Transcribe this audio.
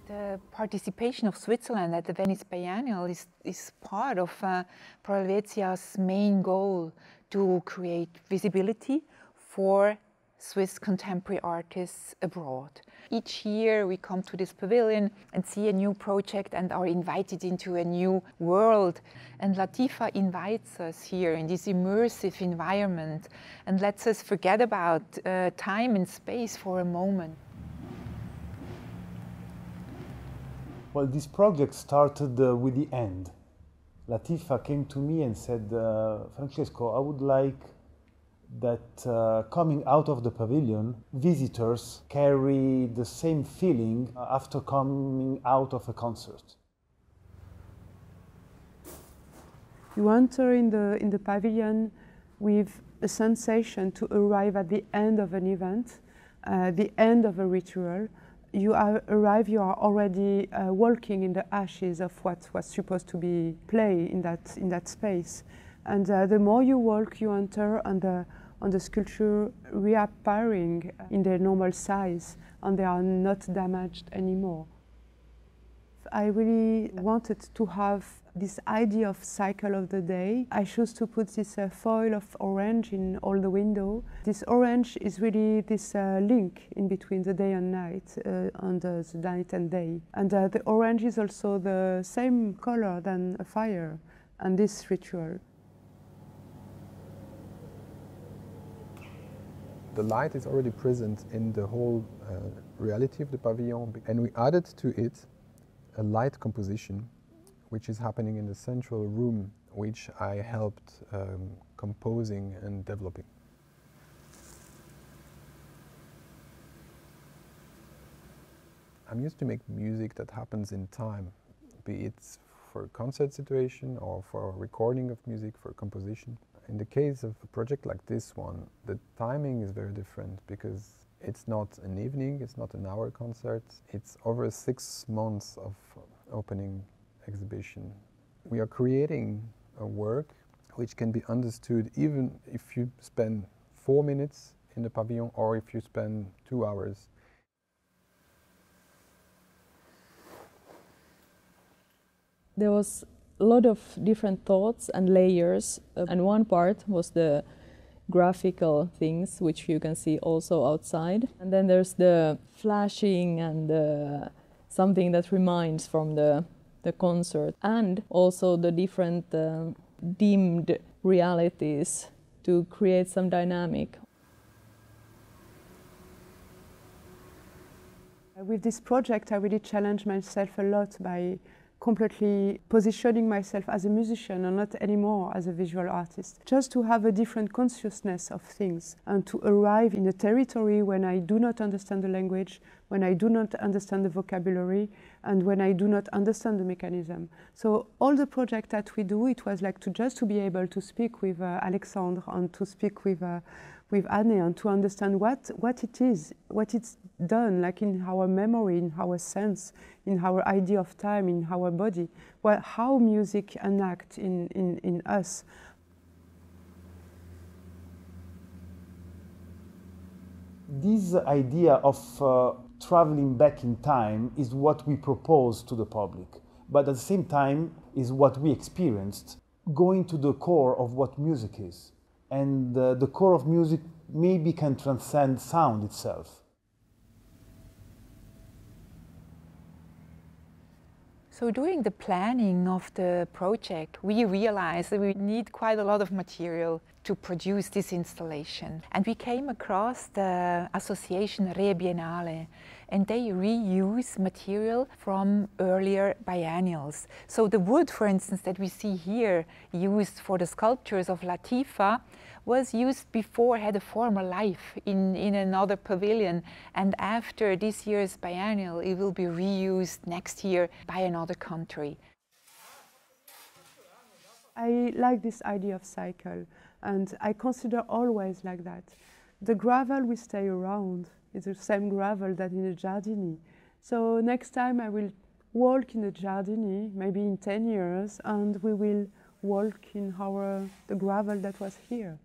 The participation of Switzerland at the Venice Biennale is part of Venezia's main goal to create visibility for Swiss contemporary artists abroad. Each year we come to this pavilion and see a new project and are invited into a new world. And Latifa invites us here in this immersive environment and lets us forget about time and space for a moment. Well, this project started with the end. Latifa came to me and said, Francesco, I would like that coming out of the pavilion, visitors carry the same feeling after coming out of a concert. You enter in the pavilion with a sensation to arrive at the end of an event, the end of a ritual. You arrive, you are already walking in the ashes of what was supposed to be play in that space. And the more you walk, you enter on the sculpture reappearing in their normal size, and they are not damaged anymore. I really wanted to have this idea of cycle of the day. I chose to put this foil of orange in all the window. This orange is really this link in between the day and night, and the night and day. And the orange is also the same color than a fire and this ritual. The light is already present in the whole reality of the pavilion, and we added to it a light composition which is happening in the central room, which I helped composing and developing. I'm used to make music that happens in time, be it for a concert situation or for a recording of music, for composition. In the case of a project like this one, the timing is very different because it's not an evening, it's not an hour concert, it's over 6 months of opening exhibition. We are creating a work which can be understood even if you spend 4 minutes in the pavilion or if you spend 2 hours. There was a lot of different thoughts and layers, and one part was the graphical things, which you can see also outside. And then there's the flashing and something that reminds from the concert, and also the different dimmed realities to create some dynamic. With this project, I really challenged myself a lot by completely positioning myself as a musician and not anymore as a visual artist. Just to have a different consciousness of things and to arrive in a territory when I do not understand the language, when I do not understand the vocabulary, and when I do not understand the mechanism. So all the project that we do, it was like to be able to speak with Alexandre and to speak with Anne and to understand what it is, what it's done, like in our memory, in our sense, in our idea of time, in our body, well, how music enacts in us. This idea of traveling back in time is what we propose to the public, but at the same time is what we experienced, going to the core of what music is. And the core of music maybe can transcend sound itself. So during the planning of the project, we realized that we need quite a lot of material to produce this installation. And we came across the association Biennale, and they reuse material from earlier biennials. So the wood, for instance, that we see here, used for the sculptures of Latifa, was used before, had a former life in another pavilion, and after this year's biennial it will be reused next year by another country. I like this idea of cycle, and I consider always like that. The gravel will stay around. It's the same gravel that in the Giardini. So next time I will walk in the Giardini, maybe in 10 years, and we will walk in the gravel that was here.